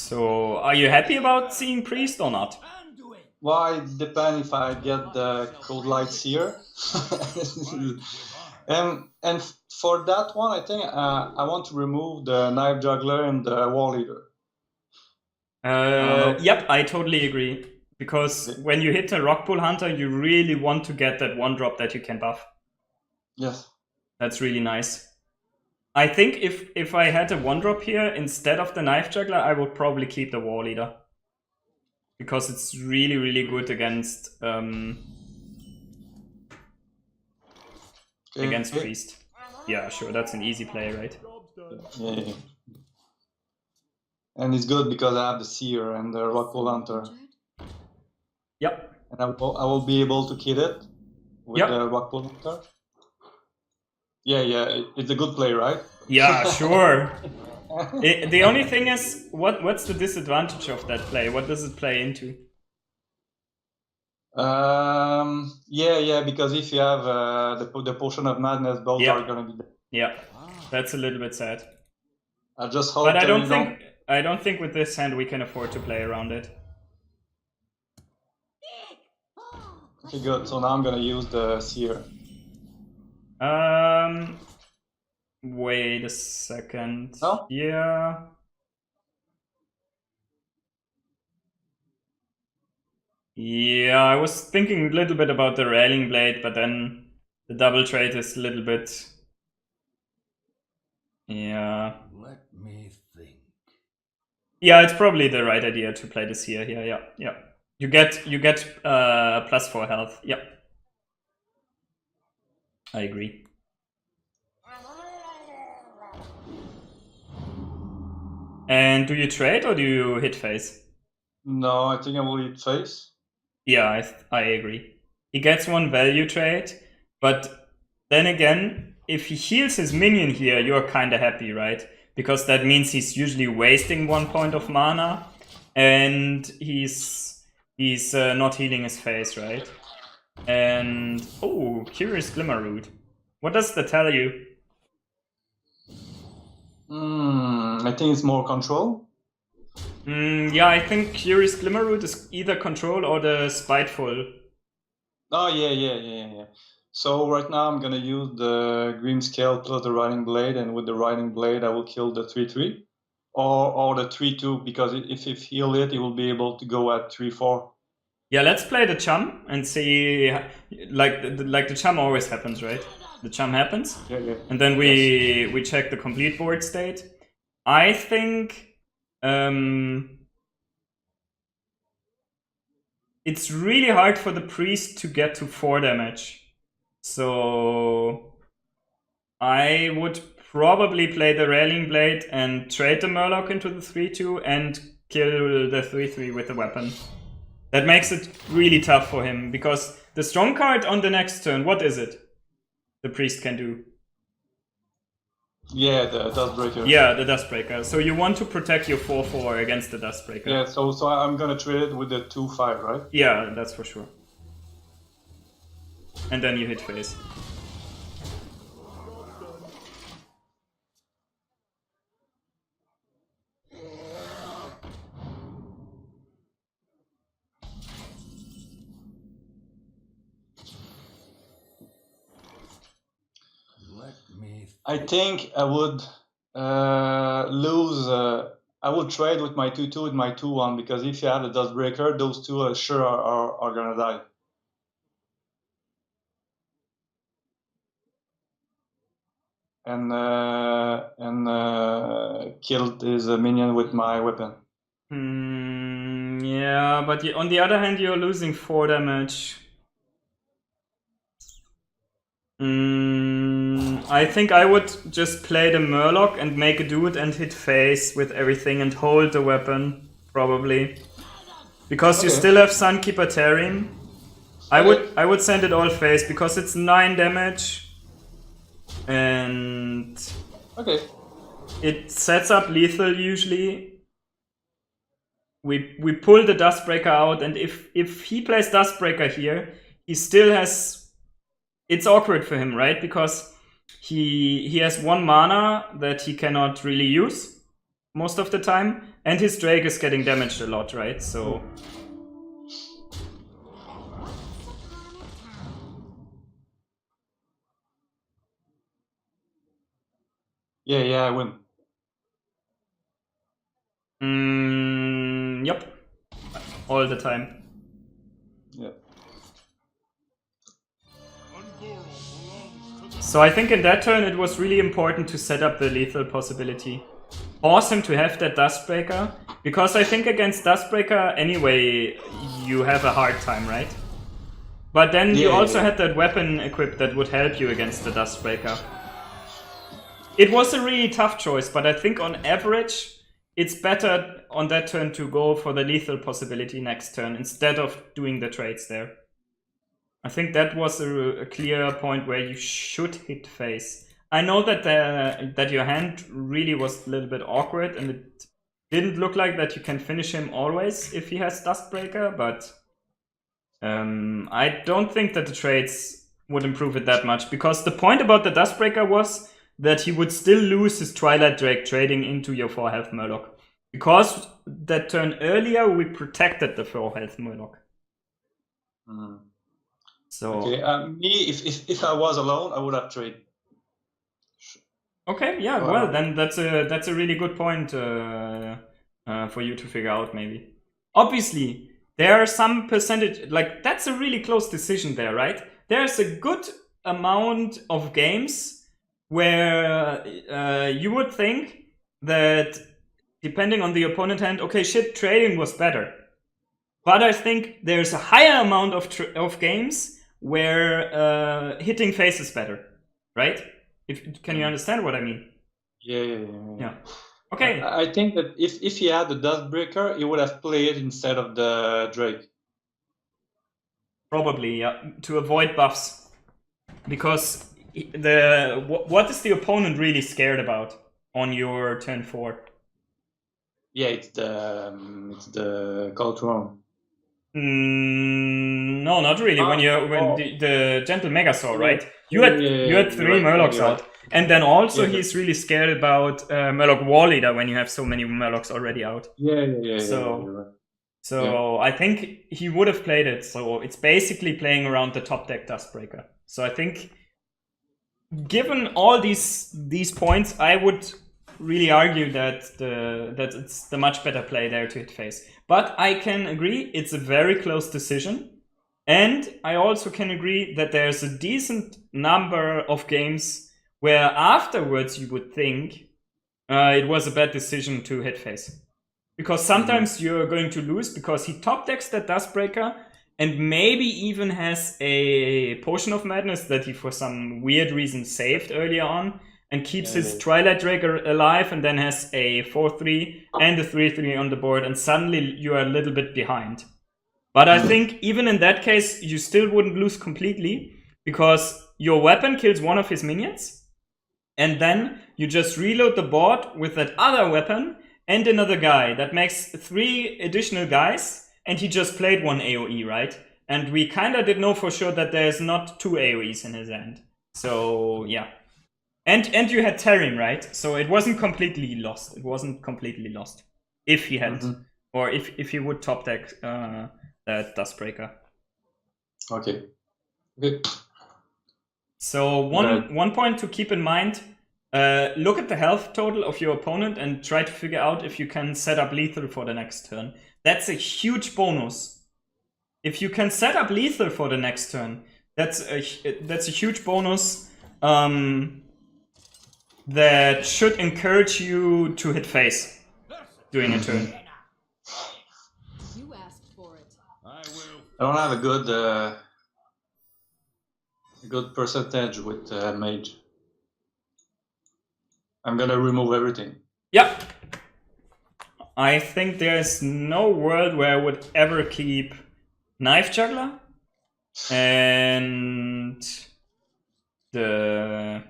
So, are you happy about seeing Priest or not? Well, it depends if I get the Cold Light Seer. and for that one, I think I want to remove the Knife Juggler and the Wall Eater. Yep, I totally agree. Because when you hit a Rockpool Hunter, you really want to get that 1-drop that you can buff. Yes. That's really nice. I think if I had a 1-drop here instead of the Knife Juggler, I would probably keep the Wall Eater. Because it's really, really good against against Priest. Yeah, sure, that's an easy play, right? Yeah. And it's good because I have the Seer and the Rockpool Hunter. Yep. And I will be able to kill it with the Rockpool Hunter. Yeah, it's a good play, right? Yeah, sure. The only thing is, what's the disadvantage of that play? What does it play into? Yeah, because if you have the Potion of Madness, both are gonna be dead. Yeah, that's a little bit sad. I just hope. But I don't think with this hand we can afford to play around it. Okay, good. So now I'm gonna use the Seer. Wait a second. No? Yeah. Yeah, I was thinking a little bit about the Railing Blade, but then the double trade is a little bit... Yeah. Let me think. Yeah, it's probably the right idea to play this here. Yeah. You get +4 health. Yep. I agree. And do you trade or do you hit face? No, I think I will hit face. Yeah, I agree. He gets 1 value trade, but then again, if he heals his minion here, you're kind of happy, right? Because that means he's usually wasting 1 point of mana, and he's not healing his face, right? And oh, Curious Glimmerroot. What does that tell you? I think it's more control. Yeah, I think Curious Glimmerroot is either control or the Spiteful. Oh, yeah. So right now I'm gonna use the Grim Scale plus the Riding Blade, and with the Riding Blade I will kill the 3/3. Or the 3/2, because if heal it, he will be able to go at 3/4. Yeah, let's play the Chum and see, like the Chum always happens, right? The Chum happens, yeah. And then we check the complete board state. I think it's really hard for the Priest to get to 4 damage. So I would probably play the Railing Blade and trade the Murloc into the 3/2 and kill the 3/3 with the weapon. That makes it really tough for him, because the strong card on the next turn, what is it? The Priest can do. Yeah, the Dustbreaker. Yeah, the Dustbreaker. So you want to protect your 4/4 against the Dustbreaker. Yeah, so I'm gonna trade it with the 2/5, right? Yeah, that's for sure. And then you hit face. I think I would lose. I would trade with my 2/2 with my 2/1, because if you have the Dustbreaker, those two are sure are gonna die. And killed his minion with my weapon. Yeah, but on the other hand, you're losing 4 damage. I think I would just play the Murloc and make a dude and hit face with everything and hold the weapon, probably. Because you still have Sunkeeper Tarim. I would send it all face, because it's 9 damage. And it sets up lethal usually. We pull the Dustbreaker out, and if he plays Dustbreaker here, he still has... It's awkward for him, right? Because he has 1 mana that he cannot really use most of the time, And his Drake is getting damaged a lot, right? So... Yeah, I win. Yep. All the time. Yeah. So I think in that turn it was really important to set up the lethal possibility. Force him to have that Dustbreaker. Because I think against Dustbreaker, anyway, you have a hard time, right? But then you also had that weapon equipped that would help you against the Dustbreaker. It was a really tough choice, but I think on average, it's better on that turn to go for the lethal possibility next turn instead of doing the trades there. I think that was a clear point where you should hit face. I know that that your hand really was a little bit awkward and it didn't look like that you can finish him always if he has Dustbreaker, but I don't think that the trades would improve it that much, because the point about the Dustbreaker was that he would still lose his Twilight Drake trading into your 4 health Murloc. Because that turn earlier, we protected the 4 health Murloc. So okay, me, if I was alone, I would have traded. Okay, yeah, well, then that's a really good point for you to figure out, maybe. Obviously, there are some percentage, like, that's a really close decision there, right? There's a good amount of games where you would think that, depending on the opponent hand, okay, shit, trading was better. But I think there's a higher amount of games where hitting face is better, right? Can you understand what I mean? Yeah. Okay. I think that if he had the Dustbreaker, he would have played instead of the Drake. Probably, yeah, to avoid buffs. Because what is the opponent really scared about on your turn 4? Yeah, it's the Call Throne. No, not really. When the Gentle Megasaur, right? You had 3 Murlocs out, and then also he's really scared about Murloc War Leader when you have so many Murlocs already out. So I think he would have played it. So it's basically playing around the top deck Dustbreaker. So I think, given all these points, I would really argue that it's the much better play there to hit face. But I can agree it's a very close decision. And I also can agree that there's a decent number of games where afterwards you would think it was a bad decision to hit face. Because sometimes you're going to lose because he top decks that Dustbreaker and maybe even has a Potion of Madness that he for some weird reason saved earlier on and keeps his Twilight Drake alive and then has a 4-3 and a 3-3 on the board, and suddenly you are a little bit behind. But I think even in that case, you still wouldn't lose completely, because your weapon kills one of his minions, and then you just reload the board with that other weapon and another guy. That makes 3 additional guys, and he just played 1 AoE, right? And we kinda did know for sure that there's not 2 AoEs in his hand. So, yeah. And you had Tarim, right? So it wasn't completely lost. It wasn't completely lost. If he had, or if he would top deck that Dustbreaker. Okay. So one point to keep in mind, look at the health total of your opponent and try to figure out if you can set up lethal for the next turn. That's a huge bonus. If you can set up lethal for the next turn, that's a huge bonus that should encourage you to hit face during a turn. You asked for it. I don't have a good percentage with mage. I'm gonna remove everything. Yeah. I think there's no world where I would ever keep Knife Juggler and the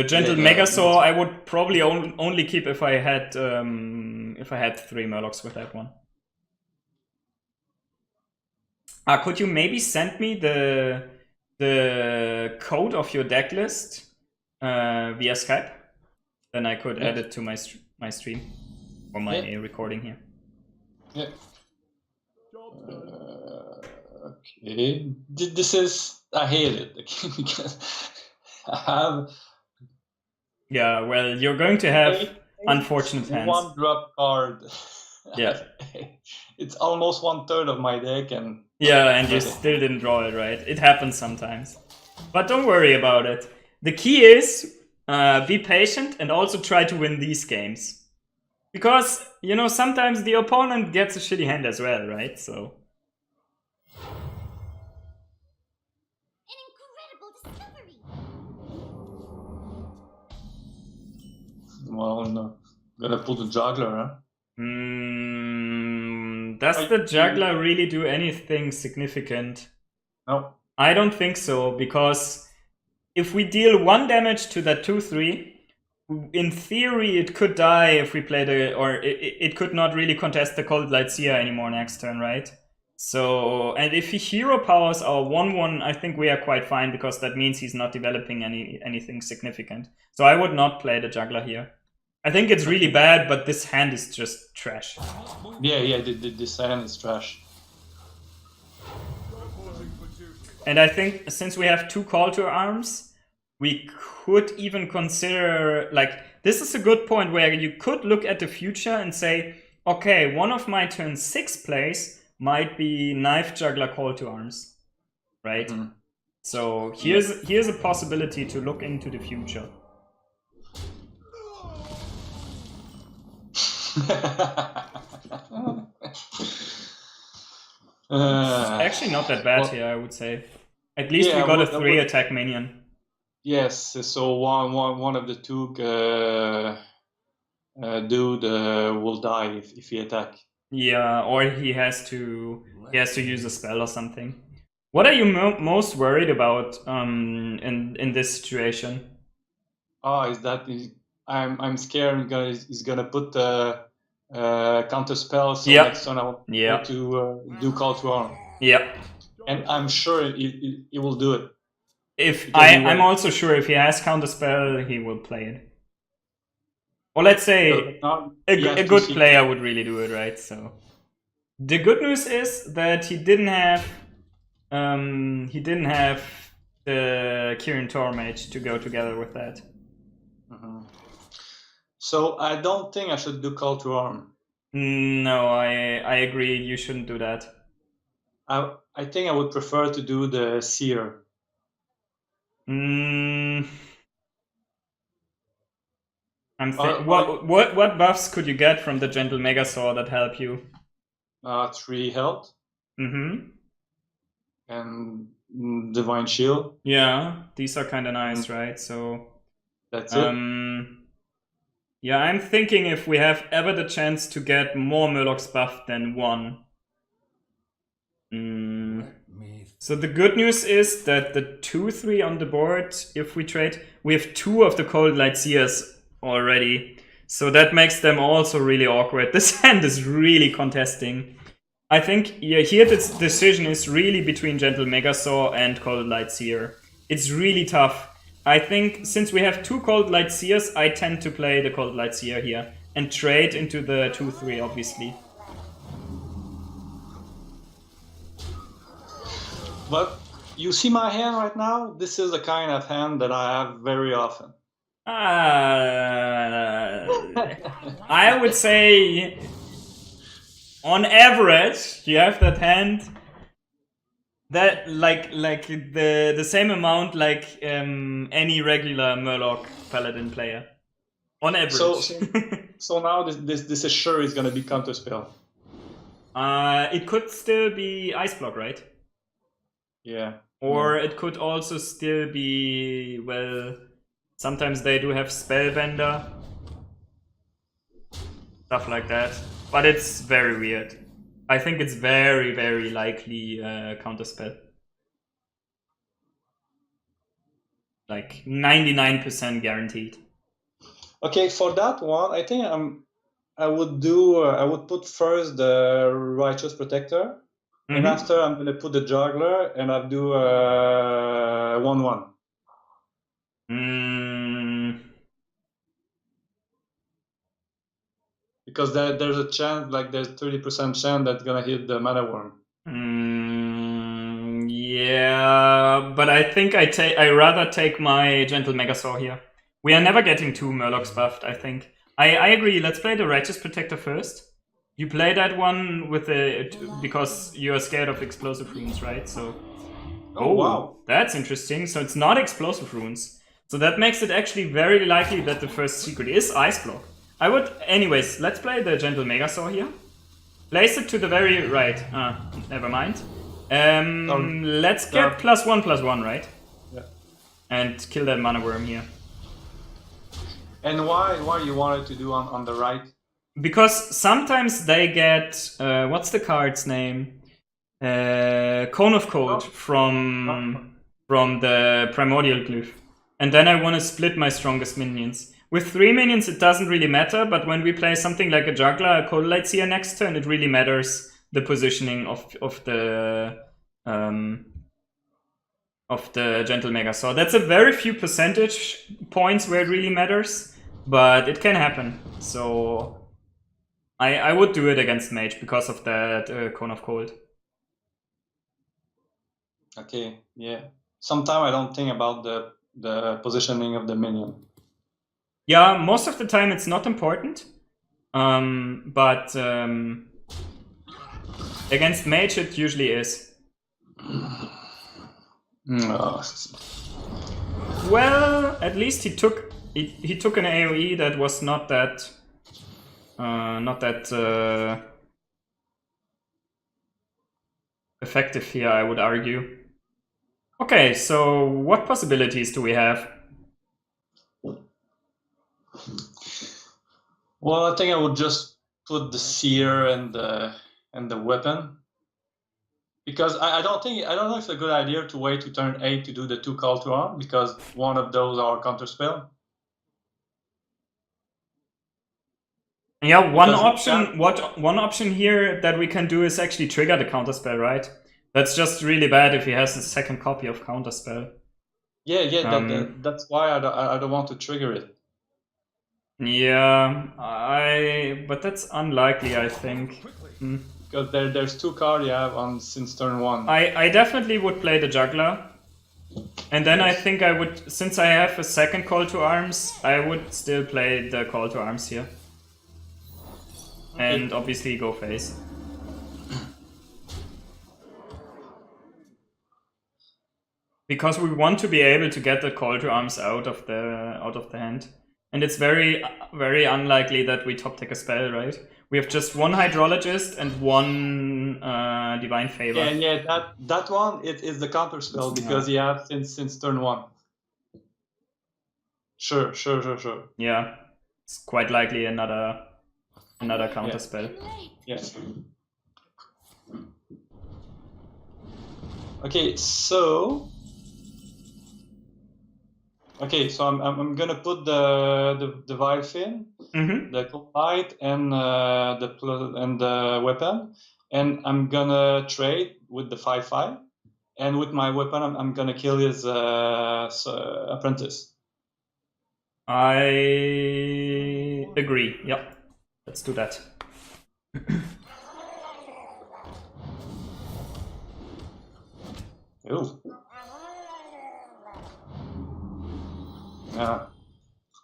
Gentle Megasaur. I would probably only keep if I had 3 Murlocs with that one. Could you maybe send me the code of your deck list via Skype? Then I could add it to my stream. my stream or my recording here. Yeah. Okay. This is, I hate it because I have. Yeah, well, you're going to have unfortunate hands. One drop card. Yeah. It's almost 1/3 of my deck, and yeah, and you still didn't draw it, right? It happens sometimes. But don't worry about it. The key is be patient and also try to win these games. Because, you know, sometimes the opponent gets a shitty hand as well, right? So. An incredible discovery. Well, no. Gonna put the juggler, huh? Does the juggler really do anything significant? No. I don't think so, because if we deal 1 damage to that 2/3, in theory it could die if we played it could not really contest the Cold Light Seer anymore next turn, right? So, and if he hero powers our 1/1, I think we are quite fine, because that means he's not developing anything significant. So I would not play the juggler here. I think it's really bad, but this hand is just trash. Yeah, this hand is trash. And I think since we have 2 call to arms, we could even consider, like, this is a good point where you could look at the future and say, okay, one of my turn 6 plays might be Knife Juggler Call to Arms, right? So here's a possibility to look into the future. Actually not that bad here, I would say. At least we got a 3 attack minion. Yes, so one of the 2 dude will die if he attack. Yeah, or he has to use a spell or something. What are you most worried about in this situation? Is that I'm scared he's gonna put the counter spell, so next turn I will to do call to arm. Yeah. And I'm sure he will do it. I'm also sure if he has counter spell, he will play it. Or let's say a good player would really do it, right? So the good news is that he didn't have the Kirin Tormage to go together with that. So I don't think I should do call to arm. No, I agree. You shouldn't do that. I think I would prefer to do the Seer. What buffs could you get from the Gentle Megasaur that help you? 3 health. And Divine Shield. Yeah, these are kind of nice, right? So that's it. Yeah, I'm thinking if we have ever the chance to get more Murloc's buff than 1. So the good news is that the 2/3 on the board, if we trade, we have 2 of the Cold Light Seers already. So that makes them also really awkward. This hand is really contesting. I think here the decision is really between Gentle Megasaur and Cold Light Seer. It's really tough. I think since we have 2 Cold Light Seers, I tend to play the Cold Light Seer here and trade into the 2/3, obviously. But you see my hand right now? This is the kind of hand that I have very often. I would say, on average, you have that hand that like the same amount like any regular Murloc Paladin player. On average. So now this is sure is gonna be counter spell. It could still be Ice Block, right? Yeah. Or it could also still be, well, sometimes they do have Spellbender. Stuff like that. But it's very weird. I think it's very, very likely Counterspell. Like 99% guaranteed. Okay, for that one, I think I would put first the Righteous Protector. And after I'm gonna put the Juggler, and I'll do 1/1. Because there's a chance, like there's 30% chance that's gonna hit the mana worm. Yeah, but I think I rather take my Gentle Megasaur here. We are never getting 2 Murlocs buffed, I think. I agree, let's play the Righteous Protector first. You play that one with the because you're scared of explosive runes, right? So Oh wow. That's interesting. So it's not explosive runes. So that makes it actually very likely that the first secret is Ice Block. I would anyways, let's play the Gentle Megasaur here. Place it to the very right. Never mind. Let's get +1/+1, right? Yeah. And kill that mana worm here. And why you wanted to do on the right? Because sometimes they get what's the card's name? Cone of Cold from the Primordial Glyph. And then I want to split my strongest minions. With 3 minions it doesn't really matter, but when we play something like a Juggler, a Cold Light Seer next turn, it really matters the positioning of the Gentle Megasaur. That's a very few percentage points where it really matters, but it can happen. So I would do it against Mage because of that Cone of Cold. Okay, yeah. Sometimes I don't think about the positioning of the minion. Yeah, most of the time it's not important, but against Mage it usually is. Well, at least he took an AoE that was not that effective here, I would argue. Okay, so what possibilities do we have? Well, I think I would just put the seer and the weapon, because I don't know if it's a good idea to wait to turn 8 to do the 2 call to arm, because one of those are counter spell. Yeah, one option here that we can do is actually trigger the counterspell, right? That's just really bad if he has a second copy of counterspell. Yeah, that's why I don't want to trigger it. Yeah, but that's unlikely, I think. Because there's 2 cards you have on since turn 1. I definitely would play the Juggler. And then I think I would, since I have a second call to arms, I would still play the call to arms here. And obviously go face. Because we want to be able to get the call to arms out of the hand. And it's very, very unlikely that we top deck a spell, right? We have just one Hydrologist and one Divine Favor. Yeah, that one it is the counter spell because you have since turn 1. Sure. Yeah, it's quite likely another counter spell. Yes. Okay, so I'm gonna put the Vive in, the Light and the weapon, and I'm gonna trade with the 5/5, and with my weapon I'm gonna kill his apprentice. I agree. Yep, let's do that. Ooh.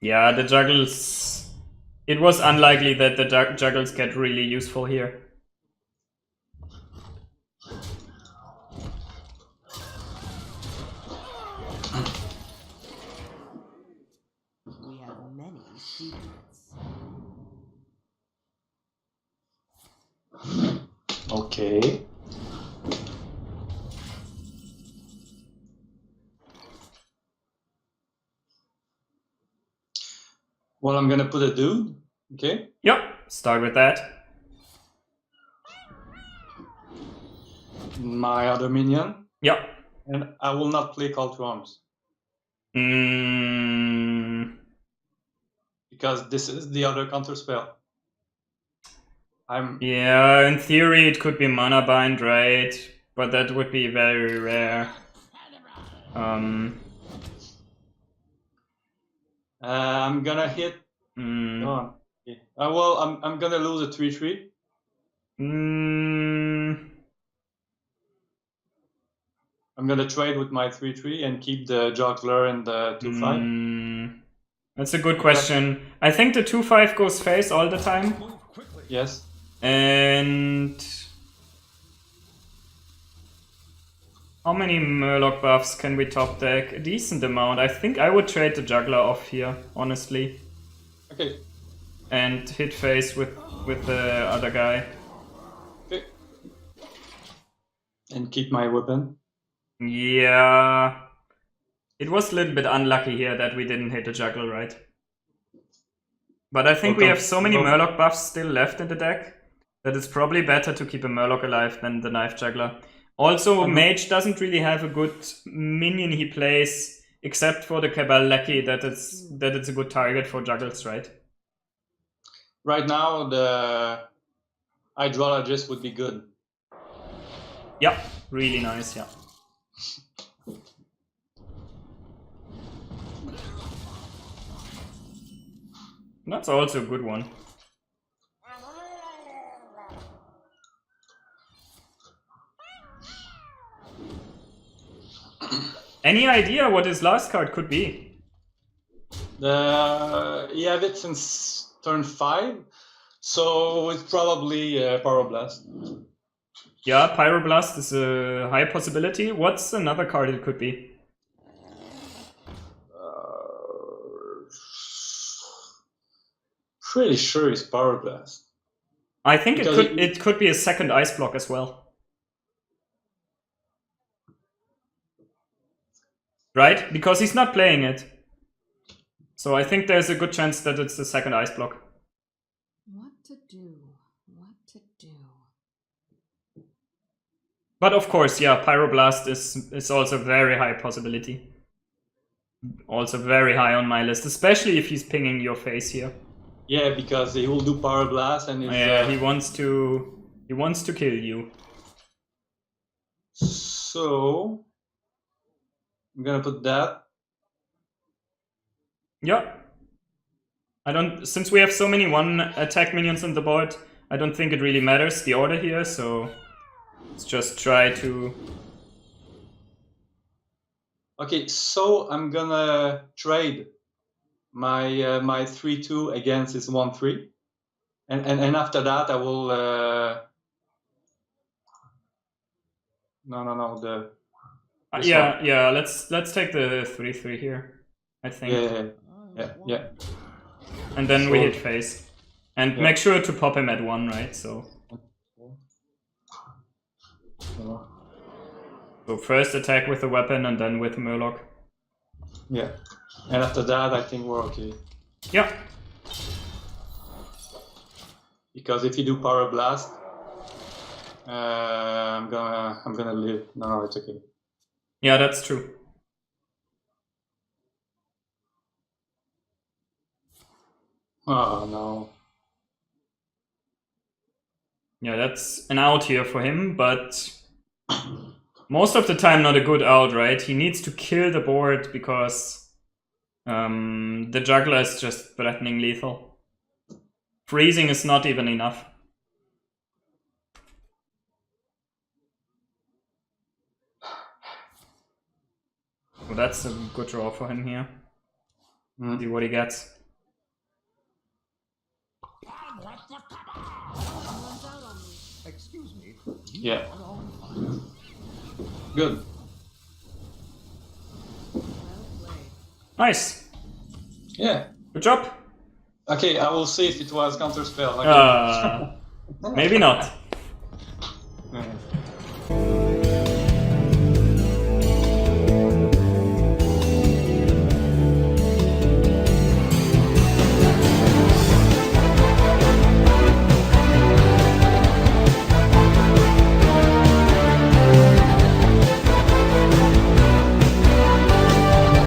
Yeah, the juggles. It was unlikely that the juggles get really useful here. We have many secrets. Okay. Well, I'm gonna put a dude. Okay. Yep, start with that. My other minion. Yep. And I will not play Call to Arms. Because this is the other counter spell. Yeah, in theory it could be Mana Bind, right? But that would be very rare. I'm gonna hit. Oh, Okay. Well, I'm gonna lose a 3/3. I'm gonna trade with my 3/3 and keep the juggler and the 2/5. That's a good question. I think the 2/5 goes face all the time. Yes. And how many Murloc buffs can we top deck? A decent amount. I think I would trade the juggler off here, honestly. Okay. And hit face with the other guy. Okay. And keep my weapon. Yeah. It was a little bit unlucky here that we didn't hit the juggler, right? But I think we have so many Murloc buffs still left in the deck that it's probably better to keep a Murloc alive than the Knife Juggler. Also, Mage doesn't really have a good minion he plays, except for the Cabal Lackey, that it's a good target for juggles, right? Right now, the Hydrologist would be good. Yeah, really nice, yeah. That's also a good one. Any idea what his last card could be? He had it since turn 5, so it's probably Pyroblast. Yeah, Pyroblast is a high possibility. What's another card it could be? Pretty sure it's Pyroblast. I think it could be a second Ice Block as well. Right? Because he's not playing it. So I think there's a good chance that it's the second Ice Block. What to do? What to do? But of course, yeah, Pyroblast is also a very high possibility. Also very high on my list, especially if he's pinging your face here. Yeah, because he will do Pyroblast and yeah, he wants to kill you. So I'm gonna put that. Yeah. Since we have so many 1-attack minions on the board, I don't think it really matters the order here, so let's just try to... Okay, so I'm gonna trade my my 3/2 against his 1/3, and after that I will no yeah, let's take the 3/3 here, I think. Yeah. And then we hit face. And make sure to pop him at 1, right? So first attack with the weapon and then with Murloc. Yeah. And after that I think we're okay. Yeah. Because if you do Pyroblast, I'm gonna live. No, it's okay. Yeah, that's true. Oh no. Yeah, that's an out here for him, but most of the time not a good out, right? He needs to kill the board because the juggler is just threatening lethal. Freezing is not even enough. So that's a good draw for him here. See what he gets. Excuse me. Yeah. Good. Well played. Nice. Yeah. Good job. Okay, I will see if it was counterspell. Okay. Maybe not.